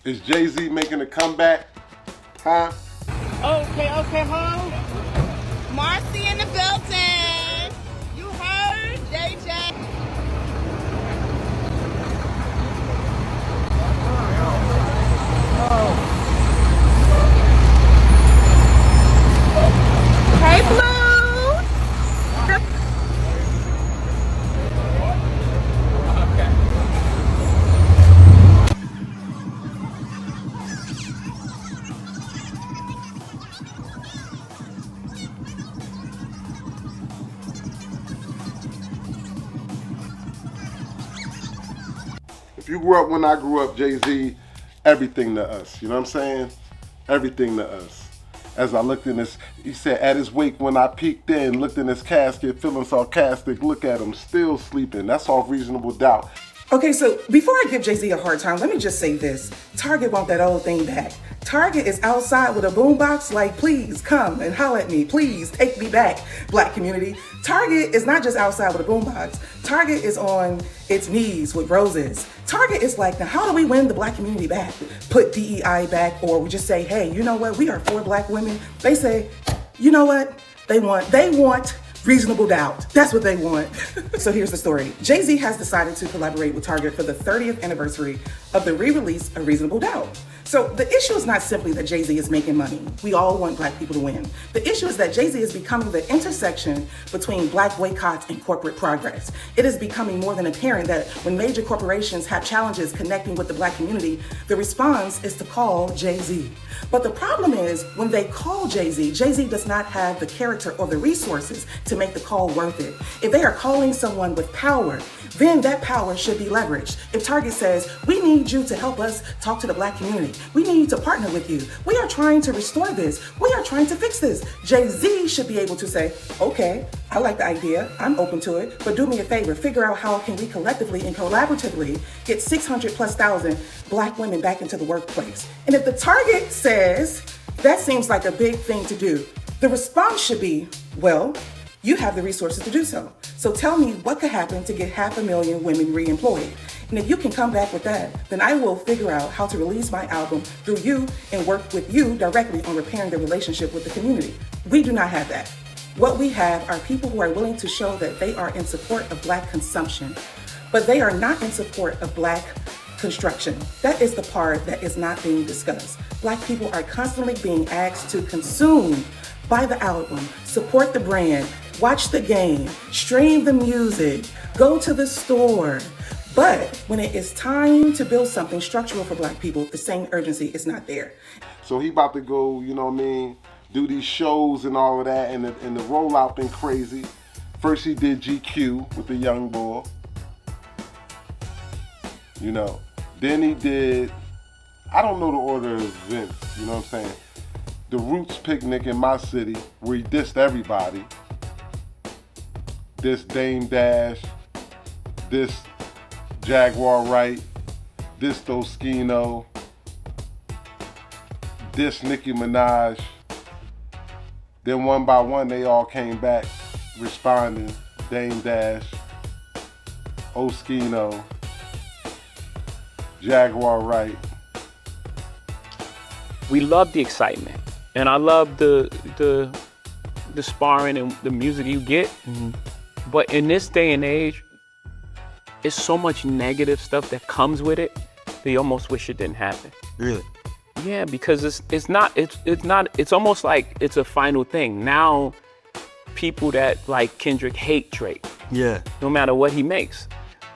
Is Jay-Z making a comeback? Huh? Okay, ho. Marcy in the building. You heard, JJ. Hey, Blue. If you grew up when I grew up, Jay-Z, everything to us. You know what I'm saying? Everything to us. As I looked in this, he said, at his wake when I peeked in, looked in his casket, feeling sarcastic, look at him, still sleeping. That's off Reasonable Doubt. Okay, so before I give Jay-Z a hard time, let me just say this. Target want that old thing back. Target is outside with a boombox like, please come and holler at me. Please take me back, black community. Target is not just outside with a boombox. Target is on its knees with roses. Target is like, now how do we win the black community back? Put DEI back, or we just say, hey, you know what? We are 4 black women. They say, you know what? They want Reasonable Doubt. That's what they want. So here's the story. Jay-Z has decided to collaborate with Target for the 30th anniversary of the re-release of Reasonable Doubt. So the issue is not simply that Jay-Z is making money. We all want black people to win. The issue is that Jay-Z is becoming the intersection between black boycotts and corporate progress. It is becoming more than apparent that when major corporations have challenges connecting with the black community, the response is to call Jay-Z. But the problem is when they call Jay-Z, Jay-Z does not have the character or the resources to make the call worth it. If they are calling someone with power, then that power should be leveraged. If Target says, we need you to help us talk to the black community, we need to partner with you, we are trying to restore this, we are trying to fix this, Jay-Z should be able to say, okay, I like the idea, I'm open to it, but do me a favor, figure out how can we collectively and collaboratively get 600 plus thousand black women back into the workplace. And if the Target says, that seems like a big thing to do, the response should be, well, you have the resources to do so. So tell me what could happen to get 500,000 women re-employed. And if you can come back with that, then I will figure out how to release my album through you and work with you directly on repairing the relationship with the community. We do not have that. What we have are people who are willing to show that they are in support of black consumption, but they are not in support of black construction. That is the part that is not being discussed. Black people are constantly being asked to consume, buy the album, support the brand, watch the game, stream the music, go to the store. But when it is time to build something structural for black people, the same urgency is not there. So he about to go, you know what I mean, do these shows and all of that, and the rollout been crazy. First he did GQ with the young boy, you know. Then he did, I don't know the order of events, you know what I'm saying? The Roots picnic in my city, where he dissed everybody. This Dame Dash, this Jaguar Wright, this Toskino, this Nicki Minaj. Then one by one, they all came back responding. Dame Dash, Oskino, Jaguar Wright. We love the excitement, and I love the sparring and the music you get. Mm-hmm. But in this day and age, it's so much negative stuff that comes with it that you almost wish it didn't happen. Really? Yeah, because it's almost like it's a final thing. Now people that like Kendrick hate Drake. Yeah. No matter what he makes,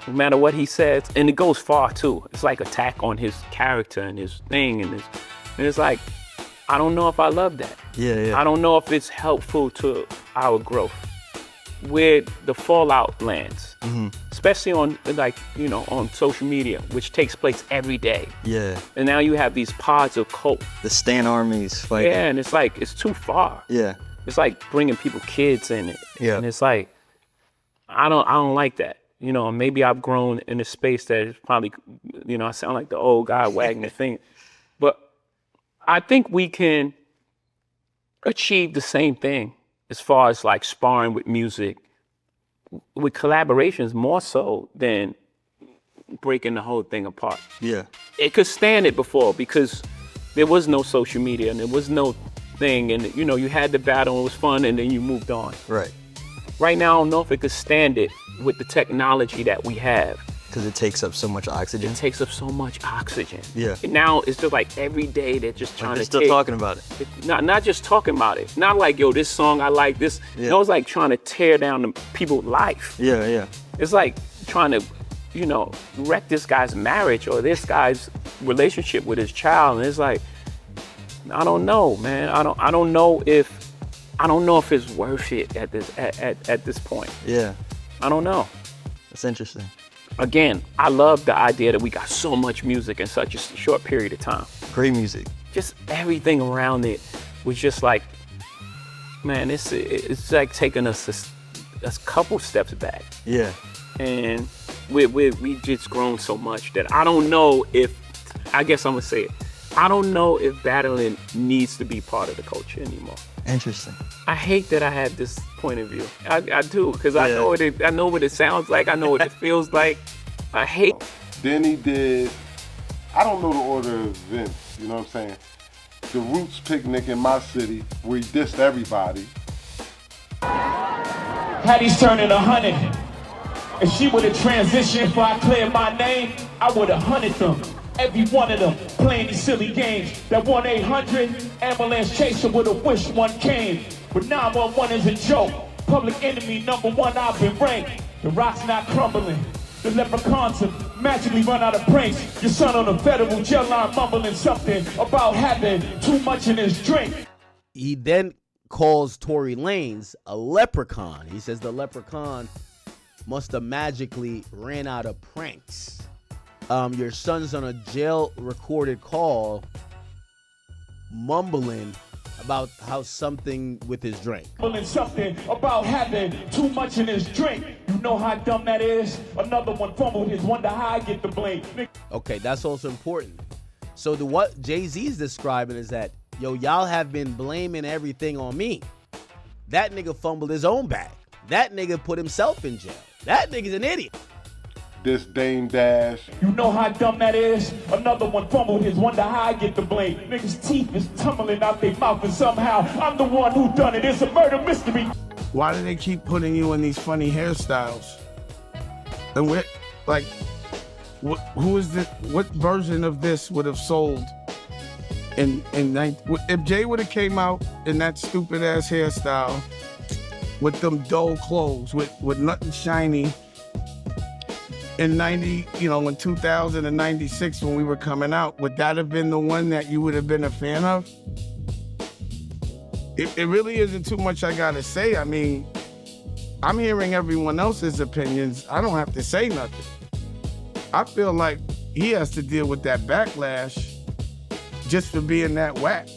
no matter what he says, and it goes far too. It's like attack on his character and his thing, and it's like, I don't know if I love that. Yeah. I don't know if it's helpful to our growth. Where the fallout lands, especially on on social media, which takes place every day. Yeah. And now you have these pods of cult. The Stan armies fighting. Yeah, and it's like, it's too far. Yeah. It's like bringing kids in it. Yeah. And it's like, I don't like that. You know, maybe I've grown in a space that is probably, I sound like the old guy wagging the finger. But I think we can achieve the same thing as far as like sparring with music, with collaborations more so than breaking the whole thing apart. Yeah. It could stand it before because there was no social media and there was no thing, and you know, you had the battle and it was fun, and then you moved on. Right. Right now, I don't know if it could stand it with the technology that we have. Because it takes up so much oxygen. It takes up so much oxygen. Yeah. And now it's just like every day they're just trying They're to still take, talking about it. Not just talking about it. Not like, yo, this song I like this. Yeah. No, it's like trying to tear down the people's life. Yeah, yeah. It's like trying to, you know, wreck this guy's marriage or this guy's relationship with his child. And it's like, I don't know, man. I don't know if it's worth it at this point. Yeah. I don't know. That's interesting. Again, I love the idea that we got so much music in such a short period of time. Great music. Just everything around it was just like, man, it's like taking us a couple steps back. Yeah. And we just grown so much that I don't know if, I guess I'm gonna say it, I don't know if battling needs to be part of the culture anymore. Interesting. I hate that I have this point of view. I do, because I know what it sounds like. I know what it feels like. I hate. Then he did, I don't know the order of events, you know what I'm saying? The Roots picnic in my city, where he dissed everybody. Hattie's turning 100. If she would have transitioned before I cleared my name, I would have hunted them. Every one of them playing these silly games. That 1-800 ambulance chaser would have wished one came. But 911 is a joke. Public enemy #1, I've been ranked. The rock's not crumbling. The leprechauns have magically run out of pranks. Your son on a federal jail line mumbling something about having too much in his drink. He then calls Tory Lanez a leprechaun. He says the leprechaun must have magically ran out of pranks. Your son's on a jail recorded call mumbling about how something with his drink. Mumbling something about having too much in his drink. You know how dumb that is? Another one fumbled his, wonder how I get the blame. Okay, that's also important. So what Jay-Z is describing is that, yo, y'all have been blaming everything on me. That nigga fumbled his own bag. That nigga put himself in jail. That nigga's an idiot. This Dame Dash. You know how dumb that is? Another one fumbled his, wonder how I get the blame. Niggas' teeth is tumbling out their mouth and somehow I'm the one who done it. It's a murder mystery. Why do they keep putting you in these funny hairstyles? And what version of this would have sold if Jay would have came out in that stupid ass hairstyle with them dull clothes, with nothing shiny in in 2000 and 96 when we were coming out, would that have been the one that you would have been a fan of? It really isn't too much I gotta say. I mean, I'm hearing everyone else's opinions. I don't have to say nothing. I feel like he has to deal with that backlash just for being that whack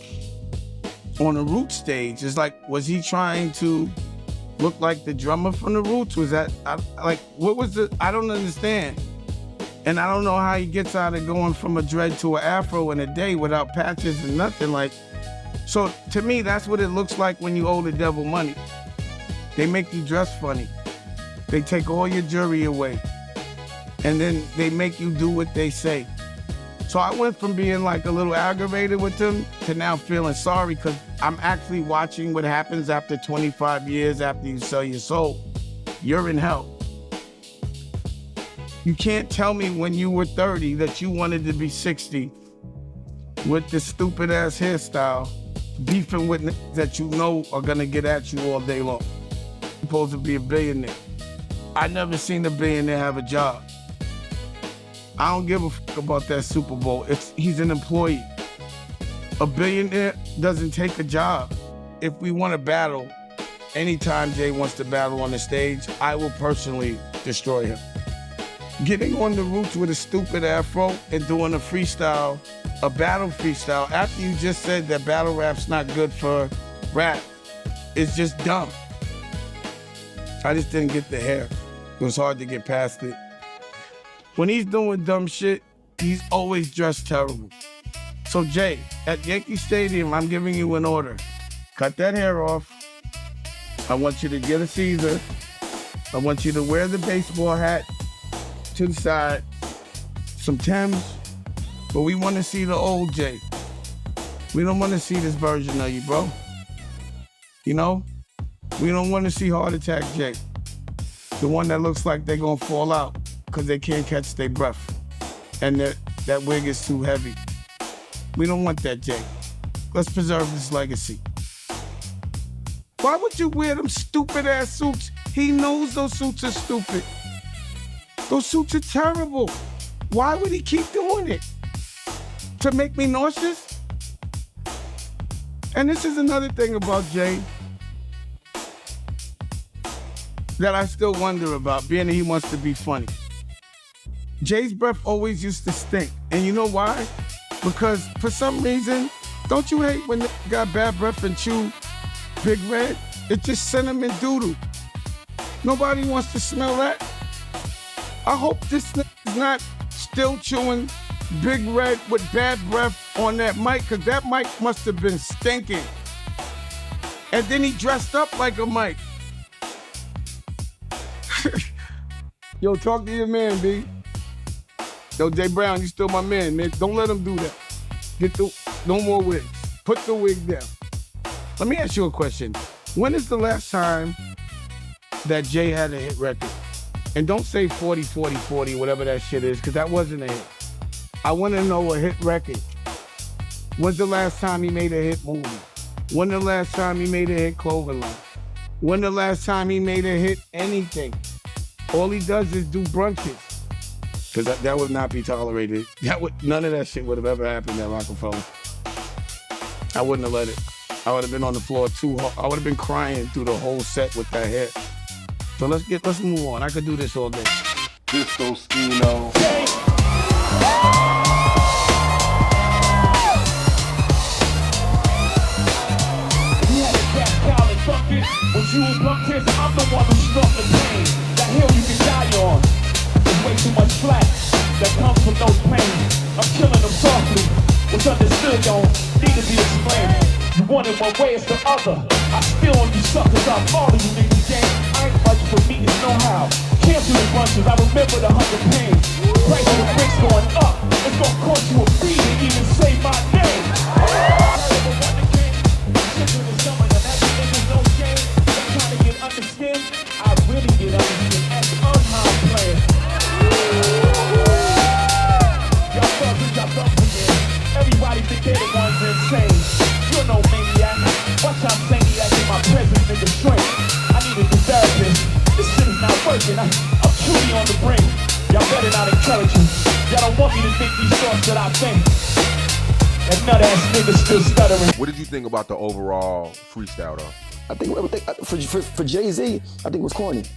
on the Roots stage. It's like, was he trying to look like the drummer from the Roots? Was that, what was the, I don't understand. And I don't know how he gets out of going from a dread to an afro in a day without patches and nothing. So to me, that's what it looks like when you owe the devil money. They make you dress funny. They take all your jewelry away. And then they make you do what they say. So I went from being like a little aggravated with them to now feeling sorry, because I'm actually watching what happens after 25 years after you sell your soul. You're in hell. You can't tell me when you were 30 that you wanted to be 60 with this stupid ass hairstyle, beefing with niggas that you know are gonna get at you all day long. You're supposed to be a billionaire. I never seen a billionaire have a job. I don't give a fuck about that Super Bowl. He's an employee. A billionaire doesn't take a job. If we want to battle, anytime Jay wants to battle on the stage, I will personally destroy him. Getting on the Roots with a stupid afro and doing a freestyle, a battle freestyle, after you just said that battle rap's not good for rap, is just dumb. I just didn't get the hair. It was hard to get past it. When he's doing dumb shit, he's always dressed terrible. So Jay, at Yankee Stadium, I'm giving you an order. Cut that hair off. I want you to get a Caesar. I want you to wear the baseball hat to the side, some Thames, but we want to see the old Jay. We don't want to see this version of you, bro. You know? We don't want to see Heart Attack Jay. The one that looks like they're going to fall out because they can't catch their breath. And that wig is too heavy. We don't want that Jay. Let's preserve his legacy. Why would you wear them stupid ass suits? He knows those suits are stupid. Those suits are terrible. Why would he keep doing it? To make me nauseous? And this is another thing about Jay that I still wonder about, being that he wants to be funny. Jay's breath always used to stink. And you know why? Because for some reason, don't you hate when they got bad breath and chew Big Red? It's just cinnamon doodle. Nobody wants to smell that. I hope this is not still chewing Big Red with bad breath on that mic, because that mic must have been stinking. And then he dressed up like a mic. Yo, talk to your man, B. Yo, Jay Brown, you still my man, man. Don't let him do that. No more wigs. Put the wig down. Let me ask you a question. When is the last time that Jay had a hit record? And don't say 40, 40, 40, whatever that shit is, because that wasn't a hit. I want to know a hit record. When's the last time he made a hit movie? When the last time he made a hit clothing line? When the last time he made a hit anything? All he does is do brunches. Because that would not be tolerated. None of that shit would have ever happened at Rockefeller. I wouldn't have let it. I would have been on the floor too hard. I would have been crying through the whole set with that hair. So let's move on. I could do this all day. Disco Skino. When you was bumped here, I'm the one who struck the pain. That hill you can die on. There's way too much flack that comes from those pains. I'm killing them softly. What's understood don't need to be explained. You want it one way, it's the other. I spill on you suckers, I'm all of you niggas game. I ain't fighting for me, it's no how. Cancel the bunches, I remember the hunger pain. Price of the bricks going up. It's gonna cost you a fee to even say my name. Understand? I really get understand as how I'm playing. Y'all fuckers, y'all thumping in. Everybody think they the ones insane. You're no maniac. Watch how maniac in my presence, nigga strength. I need a new therapist. This shit is not working. I'm truly on the brink. Y'all better not encourage me. Y'all don't want me to think these thoughts that I think. That nut ass nigga still stuttering. What did you think about the overall freestyle though? I think for Jay-Z, I think it was corny. If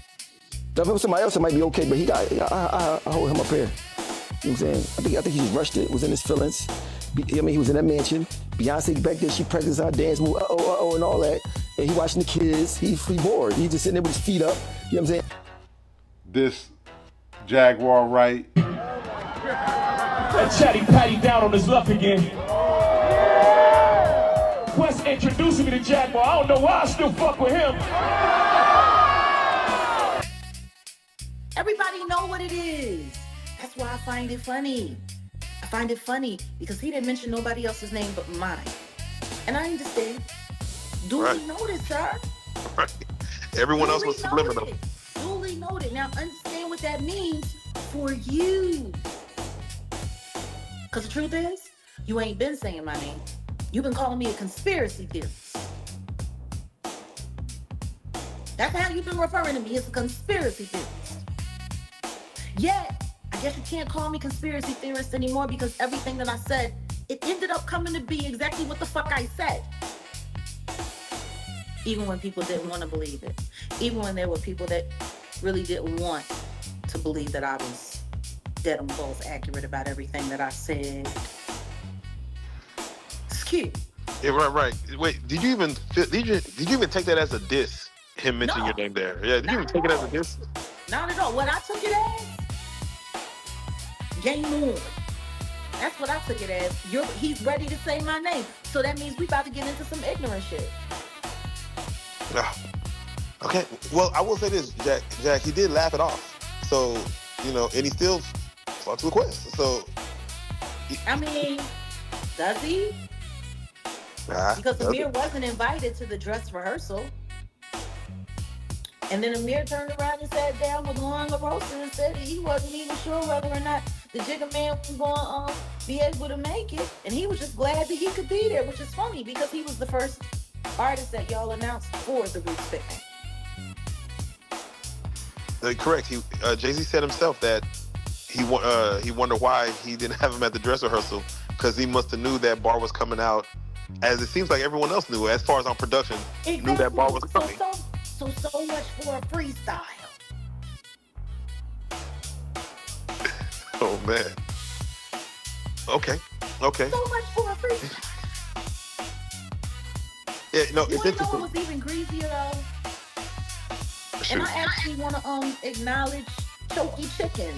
it was somebody else, it might be okay, but I hold him up here. You know what I'm saying? I think he rushed it, was in his feelings. I mean, he was in that mansion. Beyonce back there, she practiced our dance move, and all that. And he watching the kids, he bored. He just sitting there with his feet up, you know what I'm saying? This Jaguar right. That chatty patty down on his luck again. Quest introducing me to Jaguar. I don't know why I still fuck with him. Everybody know what it is. That's why I find it funny. I find it funny because he didn't mention nobody else's name but mine. And I understand. Duly noted, sir. Right. Everyone else was subliminal. Duly noted. Now understand what that means for you. Because the truth is, you ain't been saying my name. You've been calling me a conspiracy theorist. That's how you've been referring to me, as a conspiracy theorist. Yet, I guess you can't call me conspiracy theorist anymore because everything that I said, it ended up coming to be exactly what the fuck I said. Even when people didn't want to believe it. Even when there were people that really didn't want to believe that I was dead on balls accurate about everything that I said. Yeah, right. Wait, did you even take that as a diss? Him mentioning your name there. Yeah, did you even take it as a diss? Not at all. What I took it as, game on. That's what I took it as. He's ready to say my name. So that means we about to get into some ignorant shit. Okay. Well, I will say this, Jack, he did laugh it off. So, and he still fought to the quest. So, I mean, does he? Because does Amir it? wasn't invited to the dress rehearsal. And then Amir turned around and sat down with Lauren LaRosa and said he wasn't even sure whether or not the Jigga Man was going to be able to make it. And he was just glad that he could be there, which is funny because he was the first artist that y'all announced for the Roots picnic. Correct. Jay-Z said himself that he wondered why he didn't have him at the dress rehearsal because he must have knew that bar was coming out, as it seems like everyone else knew. As far as on production, knew that bar was coming. So much for a freestyle. Oh man. Okay. So much for a freestyle. Yeah, no, You it's want to know interesting. what was even greasier though? Shoot. And I actually want to acknowledge Choky Chicken.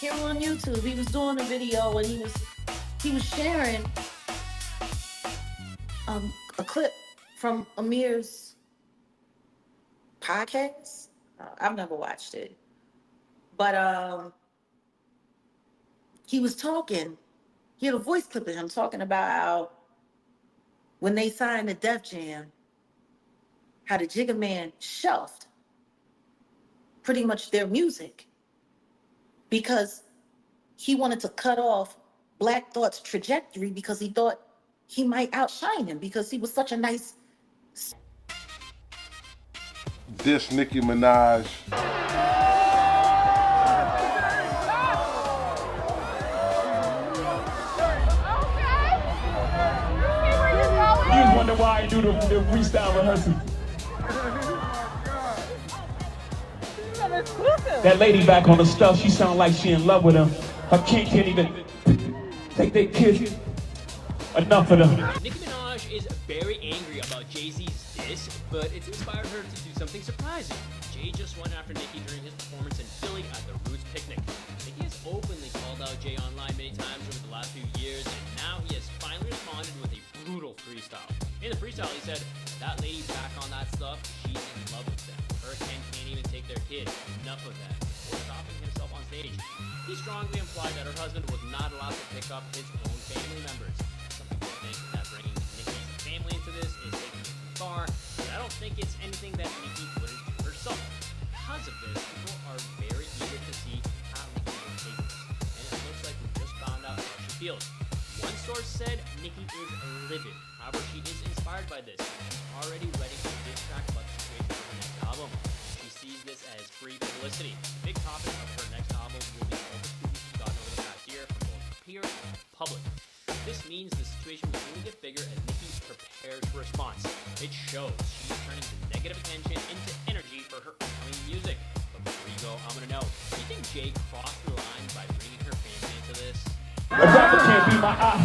Here on YouTube, he was doing a video and he was sharing a clip from Amir's podcast. I've never watched it, but he was talking. He had a voice clip of him talking about how when they signed the Def Jam, how the Jigga Man shelved pretty much their music because he wanted to cut off Black Thought's trajectory because he thought he might outshine him because he was such a nice. Diss Nicki Minaj. You wonder why I do the freestyle rehearsal. That lady back on the stuff, she sound like she in love with him. Her king can't even take their kids. Enough of them. Nicki Minaj is very angry about Jay-Z's diss, but it's inspired her to do something surprising. Jay just went after Nicki during his performance in Philly at the Roots picnic. Nicki has openly called out Jay online many times over the last few years, and now he has finally responded with a brutal freestyle. In the freestyle, he said, "That lady back on that stuff, she's in love with them. Her and Ken can't even take their kid. Enough of that." Before stopping himself on stage, he strongly implied that her husband was not allowed to pick up his own family members. Some people think that bringing Nicki's family into this is taking it too far, but I don't think it's anything that Nicki wouldn't do herself. Because of this, people are very eager to see how Nicki will take this, and it looks like we just found out how she feels. One source said Nicki is livid. However, she is inspired by this. She's already writing a diss track about the situation for her next album. She sees this as free publicity. The big topic of her next album will be all the students she's gotten over the past year from both peers and public. This means the situation will only get bigger as Nicki's prepared for response. It shows she's turning the negative attention into energy for her upcoming music. But before you go, I'm gonna know, do you think Jay crossed the line by bringing her family into this? A rapper can't be my eye.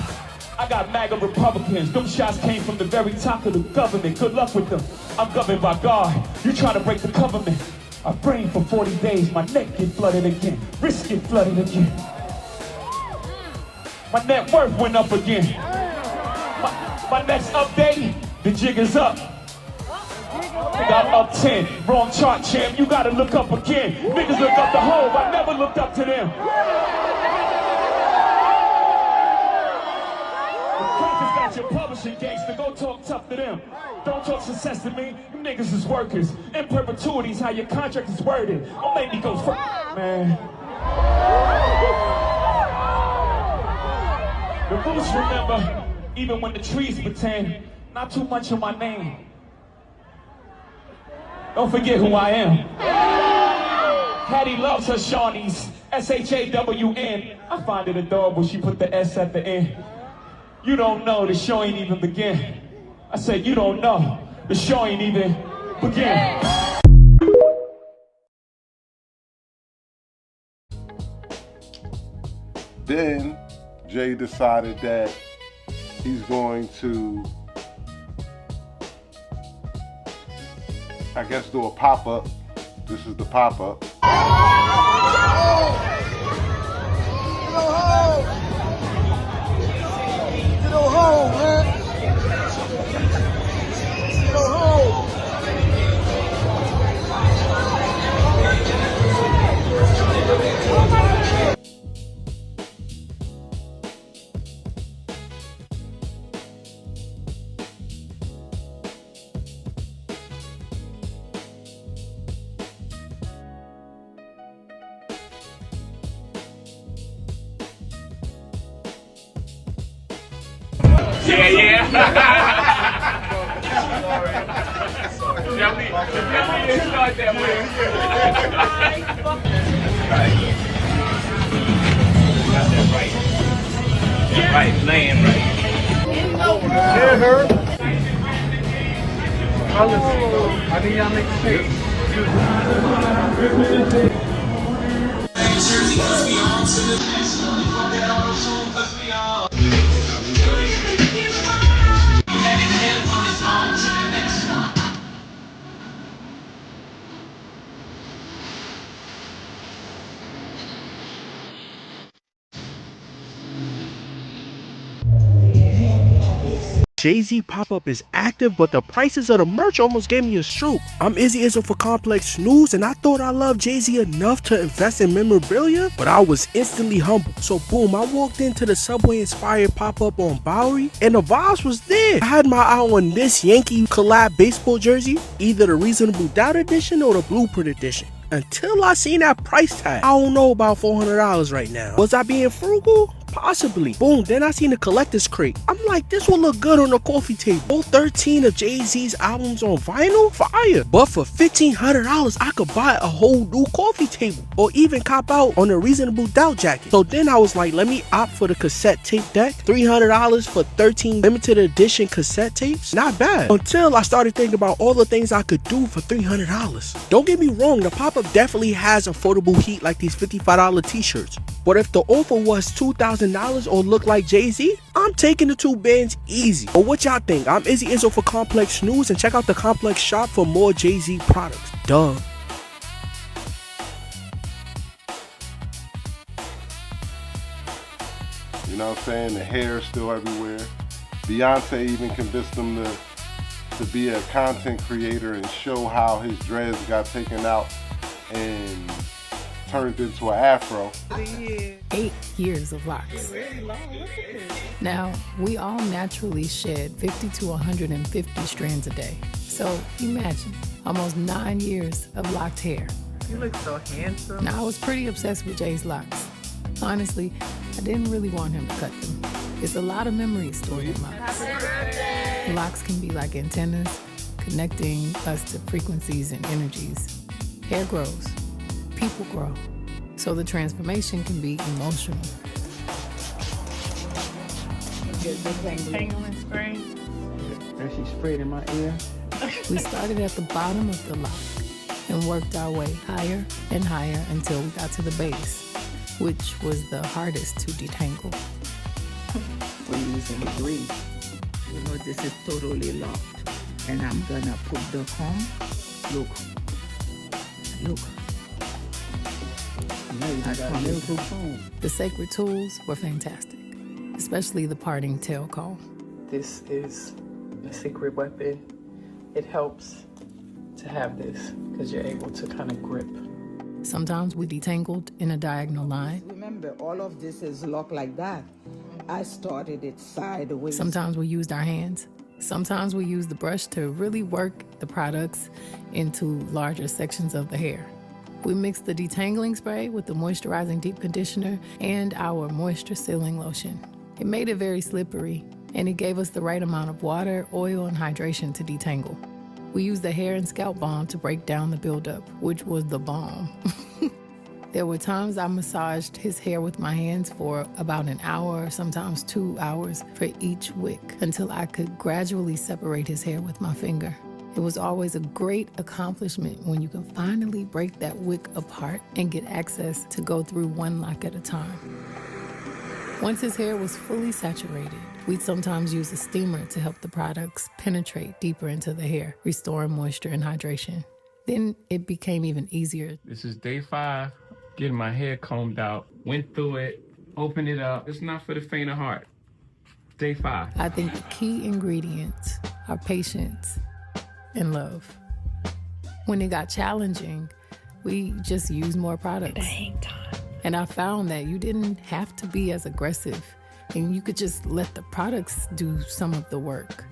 I got MAGA Republicans. Them shots came from the very top of the government. Good luck with them. I'm governed by God. You try to break the government. I brain for 40 days. My neck get flooded again. Wrist get flooded again. My net worth went up again. My next update, the jig is up. I got up 10. Wrong chart, champ. You gotta look up again. Niggas look up the hole. I never looked up to them. Got your publishing gangster, go talk tough to them. Don't talk success to me, you niggas is workers. In perpetuity is how your contract is worded. Don't make me go man. The Roots remember, even when the trees pretend, not too much of my name. Don't forget who I am. Hattie loves her Shawnees, S-H-A-W-N. I find it adorable she put the S at the end. You don't know, the show ain't even begin. I said, you don't know, the show ain't even begin. Then Jay decided that he's going to, I guess, do a pop-up. This is the pop-up. Go home, man. Go home. Yeah. Definitely didn't start that way. Right, laying right. Yeah, her. Fellas, how do y'all make shit? Jay-Z pop-up is active, but the prices of the merch almost gave me a stroke. I'm Izzy Izzo for Complex News, and I thought I loved Jay-Z enough to invest in memorabilia, but I was instantly humbled. So boom, I walked into the Subway-inspired pop-up on Bowery, and the vibes was there. I had my eye on this Yankee collab baseball jersey, either the Reasonable Doubt edition or the Blueprint edition. Until I seen that price tag. I don't know about $400 right now. Was I being frugal? Possibly. Boom, then I seen the collector's crate. I'm like, this will look good on a coffee table. All 13 of Jay-Z's albums on vinyl? Fire. But for $1,500, I could buy a whole new coffee table. Or even cop out on a Reasonable Doubt jacket. So then I was like, let me opt for the cassette tape deck. $300 for 13 limited edition cassette tapes? Not bad. Until I started thinking about all the things I could do for $300. Don't get me wrong, the pop-up definitely has affordable heat like these $55 t-shirts. But if the offer was $2,000 or look like Jay-Z, I'm taking the 2 bands easy. But what y'all think? I'm Izzy Izzo for Complex News, and check out the Complex shop for more Jay-Z products. Duh. You know what I'm saying? The hair is still everywhere. Beyonce even convinced him to be a content creator and show how his dreads got taken out and turned into an afro. 8 years of locks. Now, we all naturally shed 50 to 150 strands a day. So imagine, almost 9 years of locked hair. You look so handsome. Now, I was pretty obsessed with Jay's locks. Honestly, I didn't really want him to cut them. It's a lot of memories stored in locks. Locks can be like antennas, connecting us to frequencies and energies. Hair grows. People grow, so the transformation can be emotional. Tangling spray. And she sprayed in my ear. We started at the bottom of the lock and worked our way higher and higher until we got to the base, which was the hardest to detangle. We're using grease. You know, this is totally locked. And I'm gonna put the comb. Look. The sacred tools were fantastic, especially the parting tail comb. This is a secret weapon. It helps to have this because you're able to kind of grip. Sometimes we detangled in a diagonal line. Remember, all of this is locked like that. I started it sideways. Sometimes we used our hands. Sometimes we used the brush to really work the products into larger sections of the hair. We mixed the detangling spray with the moisturizing deep conditioner and our moisture sealing lotion. It made it very slippery, and it gave us the right amount of water, oil, and hydration to detangle. We used the hair and scalp balm to break down the buildup, which was the bomb. There were times I massaged his hair with my hands for about an hour, sometimes 2 hours for each wick, until I could gradually separate his hair with my finger. It was always a great accomplishment when you can finally break that wick apart and get access to go through one lock at a time. Once his hair was fully saturated, we'd sometimes use a steamer to help the products penetrate deeper into the hair, restoring moisture and hydration. Then it became even easier. This is day 5, getting my hair combed out, went through it, opened it up. It's not for the faint of heart. Day 5. I think the key ingredients are patience and love. When it got challenging, we just used more products. And I found that you didn't have to be as aggressive, and you could just let the products do some of the work.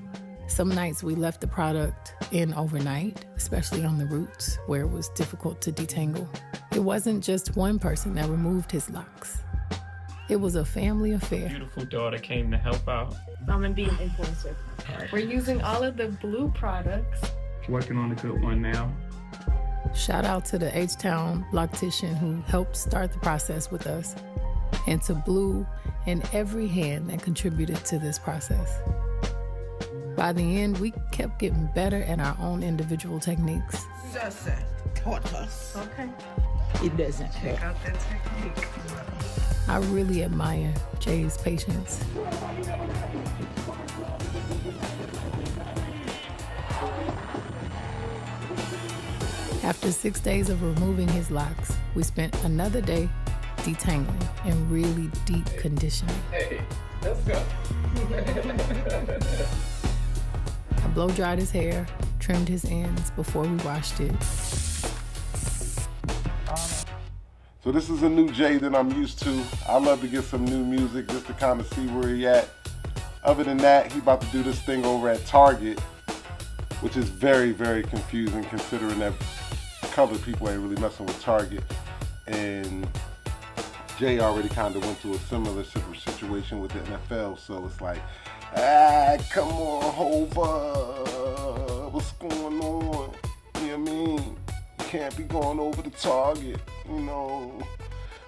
Some nights we left the product in overnight, especially on the roots where it was difficult to detangle. It wasn't just one person that removed his locks. It was a family affair. Beautiful daughter came to help out. I'm gonna be an influencer. We're using all of the blue products. Working on a good one now. Shout out to the H-Town bloctician who helped start the process with us, and to Blue and every hand that contributed to this process. By the end, we kept getting better at our own individual techniques. Sasa taught us. Okay. It doesn't hurt. Got that technique. I really admire Jay's patience. After 6 days of removing his locks, we spent another day detangling and really deep conditioning. Hey, let's go. I blow dried his hair, trimmed his ends before we washed it. So this is a new Jay that I'm used to. I love to get some new music just to kind of see where he at. Other than that, he about to do this thing over at Target, which is very, very confusing considering that colored people ain't really messing with Target. And Jay already kind of went through a similar situation with the NFL, so it's like, come on, Hova, what's going on? You know what I mean? You can't be going over to Target, you know.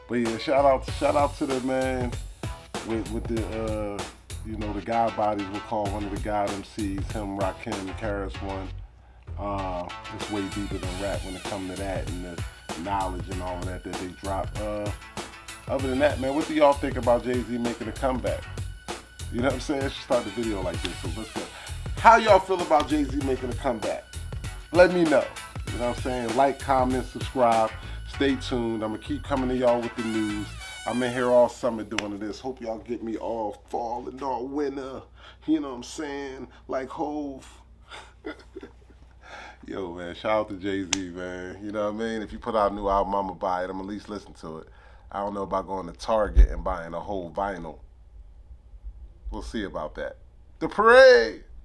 But yeah, shout out to the man with the the guy bodies. We'll call one of the God MCs, him, Rakim, Karis one. It's way deeper than rap when it comes to that and the knowledge and all of that they drop. Other than that, man, what do y'all think about Jay-Z making a comeback? You know what I'm saying? Let's start the video like this. So let's go. How y'all feel about Jay-Z making a comeback? Let me know. You know what I'm saying? Like, comment, subscribe. Stay tuned. I'm going to keep coming to y'all with the news. I'm in here all summer doing this. Hope y'all get me all fall and all winter. You know what I'm saying? Like Hove. Yo, man, shout out to Jay-Z, man. You know what I mean? If you put out a new album, I'm going to buy it. I'm going to at least listen to it. I don't know about going to Target and buying a whole vinyl. We'll see about that. The parade!